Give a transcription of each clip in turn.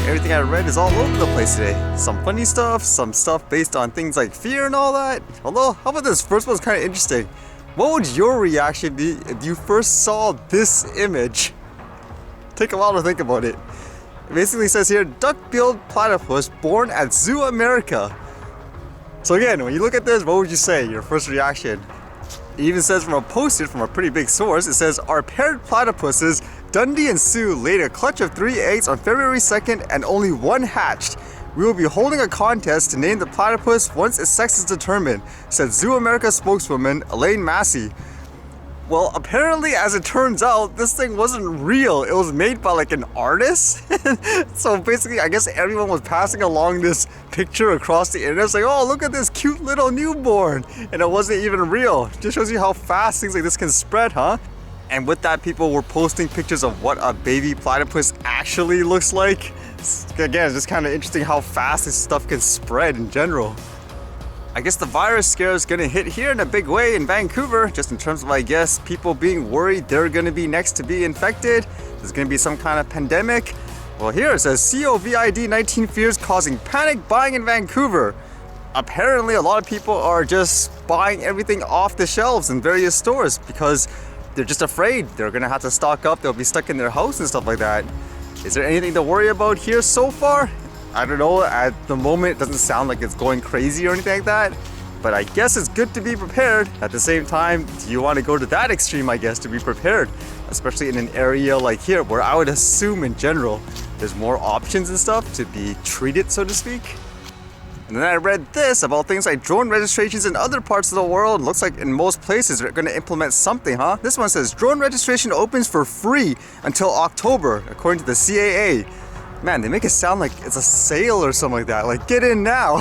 everything I read is all over the place today. Some funny stuff, some stuff based on things like fear and all that. Although, how about this first one's kind of interesting. What would your reaction be if you first saw this image? Take a while to think about it. It basically says here, duck-billed platypus born at Zoo America. So again, when you look at this, what would you say, your first reaction? It even says from a posted from a pretty big source, it says, our paired platypuses, Dundee and Sue, laid a clutch of 3 eggs on February 2nd and only one hatched. We will be holding a contest to name the platypus once its sex is determined, said Zoo America spokeswoman Elaine Massey. Well, apparently, as it turns out, this thing wasn't real. It was made by like an artist. So basically, I guess everyone was passing along this picture across the internet. It's like, oh, look at this cute little newborn. And it wasn't even real. Just shows you how fast things like this can spread, huh? And with that, people were posting pictures of what a baby platypus actually looks like. Again, it's just kind of interesting how fast this stuff can spread in general. I guess the virus scare is going to hit here in a big way in Vancouver, just in terms of, I guess, people being worried they're going to be next to be infected. There's going to be some kind of pandemic. Well, here it says COVID-19 fears causing panic buying in Vancouver. Apparently, a lot of people are just buying everything off the shelves in various stores because they're just afraid they're going to have to stock up. They'll be stuck in their house and stuff like that. Is there anything to worry about here so far? I don't know, at the moment it doesn't sound like it's going crazy or anything like that, but I guess it's good to be prepared. At the same time, do you want to go to that extreme, I guess, to be prepared? Especially in an area like here, where I would assume in general, there's more options and stuff to be treated, so to speak. And then I read this about things like drone registrations in other parts of the world. Looks like in most places they're going to implement something, huh? This one says, drone registration opens for free until October, according to the CAA. Man, they make it sound like it's a sale or something like that. Like, get in now.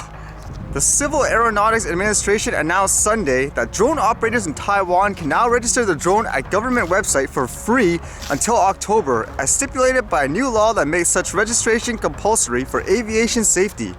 The Civil Aeronautics Administration announced Sunday that drone operators in Taiwan can now register the drone at government website for free until October, as stipulated by a new law that makes such registration compulsory for aviation safety.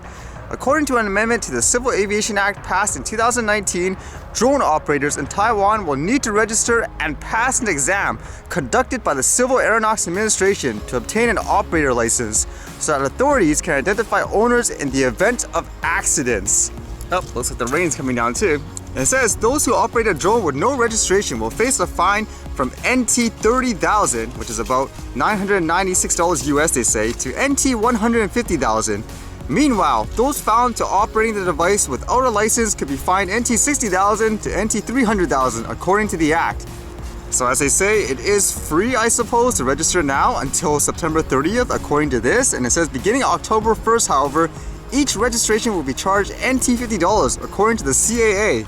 According to an amendment to the Civil Aviation Act passed in 2019, drone operators in Taiwan will need to register and pass an exam conducted by the Civil Aeronautics Administration to obtain an operator license, so that authorities can identify owners in the event of accidents. Oh, looks like the rain's coming down too. And it says those who operate a drone with no registration will face a fine from NT 30,000, which is about $996 US they say, to NT 150,000. Meanwhile, those found to operating the device without a license could be fined NT 60,000 to NT 300,000 according to the Act. So as they say, it is free, I suppose, to register now until September 30th according to this, and it says beginning October 1st, however, each registration will be charged NT $50 according to the CAA.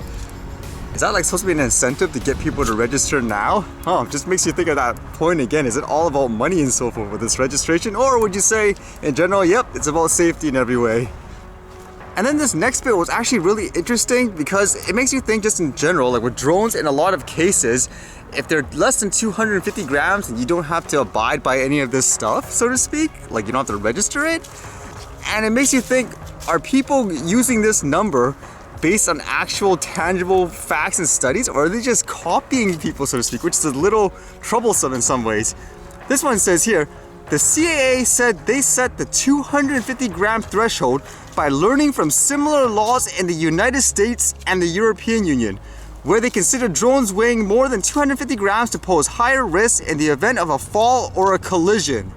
Is that like supposed to be an incentive to get people to register now? Just makes you think of that point again. Is it all about money and so forth with this registration? Or would you say, in general, yep, it's about safety in every way? And then this next bit was actually really interesting because it makes you think just in general, like with drones in a lot of cases, if they're less than 250 grams and you don't have to abide by any of this stuff, so to speak, like you don't have to register it. And it makes you think, are people using this number based on actual tangible facts and studies, or are they just copying people, so to speak, which is a little troublesome in some ways. This one says here, the CAA said they set the 250 gram threshold by learning from similar laws in the United States and the European Union, where they consider drones weighing more than 250 grams to pose higher risk in the event of a fall or a collision.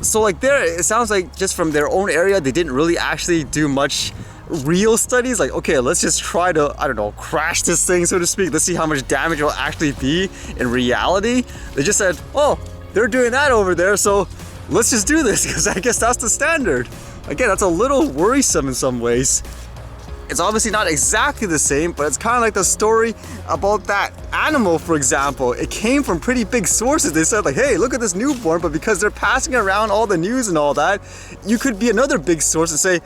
So like there, it sounds like just from their own area, they didn't really actually do much real studies. Like, okay, let's just try to, I don't know, crash this thing, so to speak. Let's see how much damage it will actually be in reality. They just said, oh, they're doing that over there, so let's just do this because I guess that's the standard. Again, that's a little worrisome in some ways. It's obviously not exactly the same, but it's kind of like the story about that animal, for example. It came from pretty big sources. They said like, hey, look at this newborn, but because they're passing around all the news and all that, you could be another big source and say,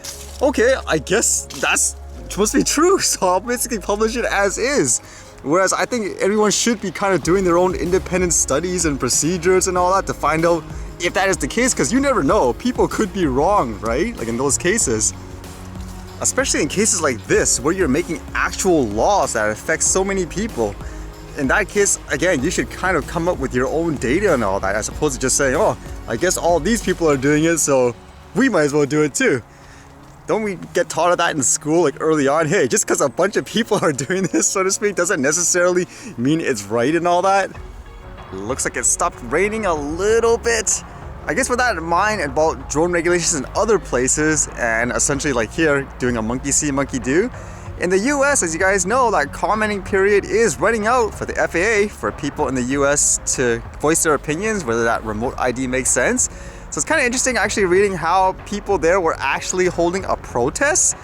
okay, I guess that's supposed to be true, so I'll basically publish it as is. Whereas I think everyone should be kind of doing their own independent studies and procedures and all that to find out if that is the case, because you never know. People could be wrong, right? Like in those cases. Especially in cases like this, where you're making actual laws that affect so many people. In that case, again, you should kind of come up with your own data and all that, as opposed to just saying, oh, I guess all these people are doing it, so we might as well do it too. Don't we get taught of that in school like early on? Hey, just because a bunch of people are doing this, so to speak, doesn't necessarily mean it's right and all that. Looks like it stopped raining a little bit. I guess with that in mind about drone regulations in other places, and essentially like here, doing a monkey see, monkey do. In the US, as you guys know, that commenting period is running out for the FAA for people in the US to voice their opinions, whether that remote ID makes sense. So it's kind of interesting actually reading how people there were actually holding a protest.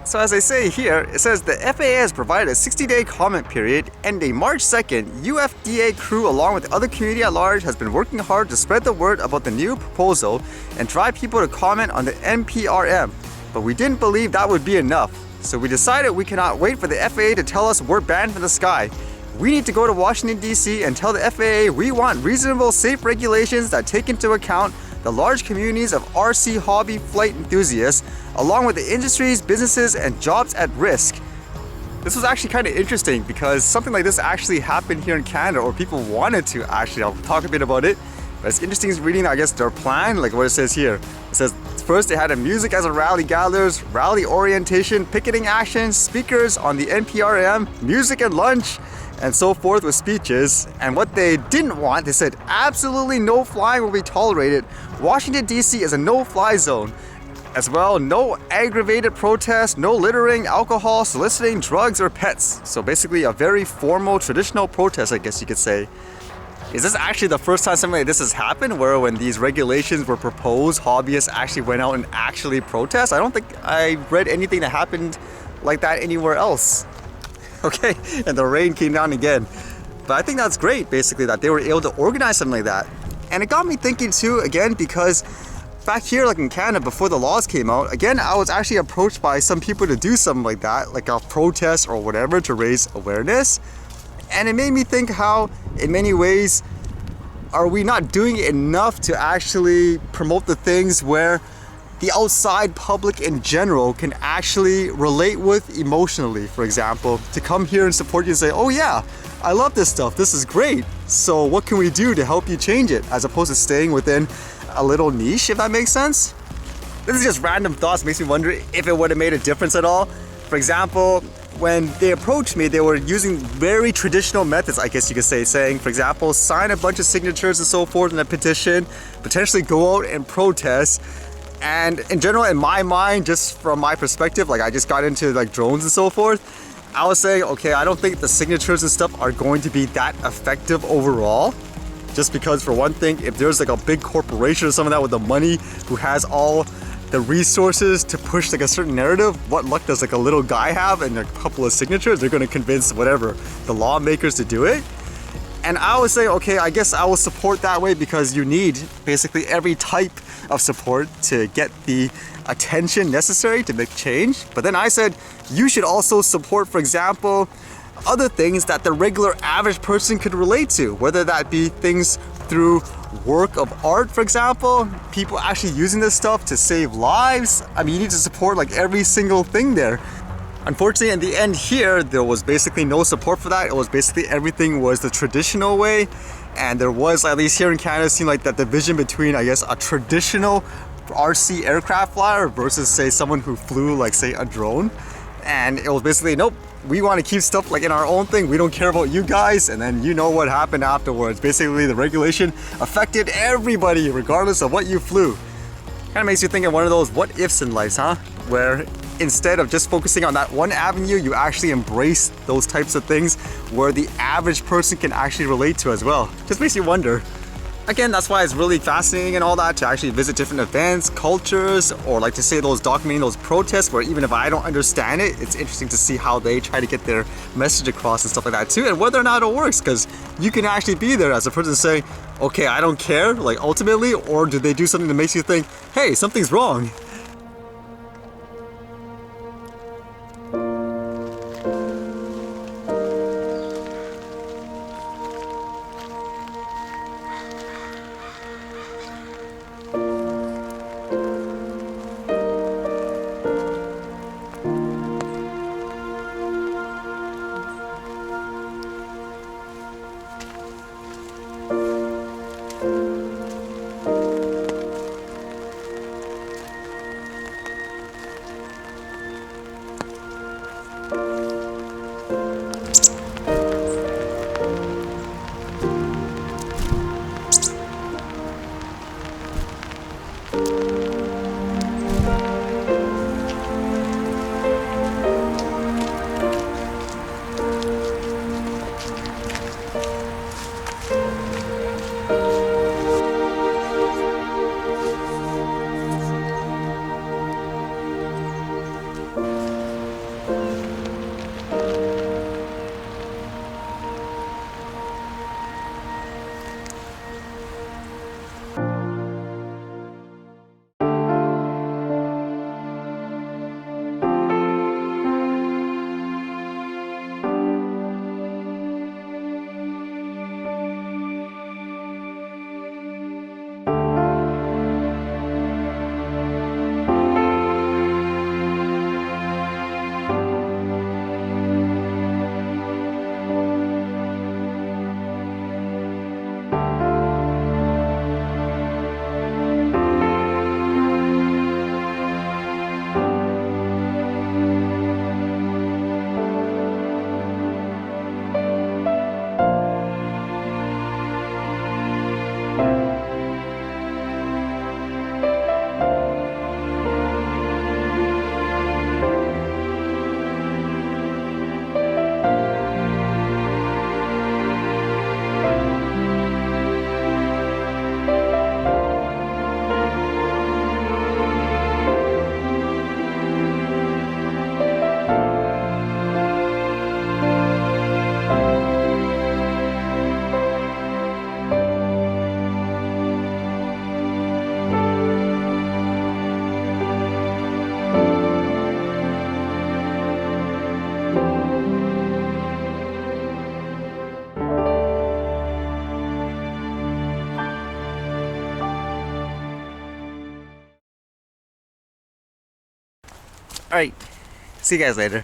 So as I say here, it says the FAA has provided a 60-day comment period, ending March 2nd. UFDA crew along with the other community at large has been working hard to spread the word about the new proposal and drive people to comment on the NPRM. But we didn't believe that would be enough. So we decided we cannot wait for the FAA to tell us we're banned from the sky. We need to go to Washington, D.C. and tell the FAA we want reasonable, safe regulations that take into account the large communities of RC hobby flight enthusiasts, along with the industries, businesses, and jobs at risk. This was actually kind of interesting because something like this actually happened here in Canada, or people wanted to actually. I'll talk a bit about it. But it's interesting reading, I guess, their plan, like what it says here. It says, first they had a music as a rally gatherers, rally orientation, picketing action, speakers on the NPRM, music and lunch, and so forth with speeches. And what they didn't want, they said absolutely no flying will be tolerated. Washington, D.C. is a no-fly zone. As well, no aggravated protests, no littering, alcohol, soliciting, drugs, or pets. So basically a very formal, traditional protest, I guess you could say. Is this actually the first time something like this has happened, where when these regulations were proposed, hobbyists actually went out and actually protest? I don't think I read anything that happened like that anywhere else. Okay, and the rain came down again. But I think that's great, basically, that they were able to organize something like that. And it got me thinking too, again, because back here, like in Canada, before the laws came out, again, I was actually approached by some people to do something like that, like a protest or whatever, to raise awareness. And it made me think how, in many ways, are we not doing enough to actually promote the things where the outside public in general can actually relate with emotionally, for example, to come here and support you and say, oh yeah, I love this stuff, this is great, so what can we do to help you change it, as opposed to staying within a little niche, if that makes sense? This is just random thoughts, makes me wonder if it would have made a difference at all. For example, when they approached me, they were using very traditional methods, I guess you could say, saying, for example, sign a bunch of signatures and so forth in a petition, potentially go out and protest. And in general, in my mind, just from my perspective, like I just got into like drones and so forth, I was saying, okay, I don't think the signatures and stuff are going to be that effective overall. Just because, for one thing, if there's like a big corporation or something like that with the money who has all the resources to push like a certain narrative, what luck does like a little guy have and a couple of signatures? They're going to convince whatever, the lawmakers to do it. And I was saying, okay, I guess I will support that way, because you need basically every type of support to get the attention necessary to make change. But then I said, you should also support, for example, other things that the regular average person could relate to, whether that be things through work of art, for example, people actually using this stuff to save lives. I mean, you need to support like every single thing there. Unfortunately, in the end here, there was basically no support for that. It was basically everything was the traditional way. And there was, at least here in Canada, it seemed like that division between, I guess, a traditional RC aircraft flyer versus, say, someone who flew, like, say, a drone. And it was basically, nope, we want to keep stuff like in our own thing. We don't care about you guys. And then you know what happened afterwards. Basically, the regulation affected everybody, regardless of what you flew. Kind of makes you think of one of those what ifs in life, huh? Where instead of just focusing on that one avenue, you actually embrace those types of things where the average person can actually relate to as well. Just makes you wonder. Again, that's why it's really fascinating and all that to actually visit different events, cultures, or like to say those documenting those protests, where even if I don't understand it, it's interesting to see how they try to get their message across and stuff like that too, and whether or not it works, because you can actually be there as a person saying, okay, I don't care, like ultimately, or do they do something that makes you think, hey, something's wrong? Alright, see you guys later.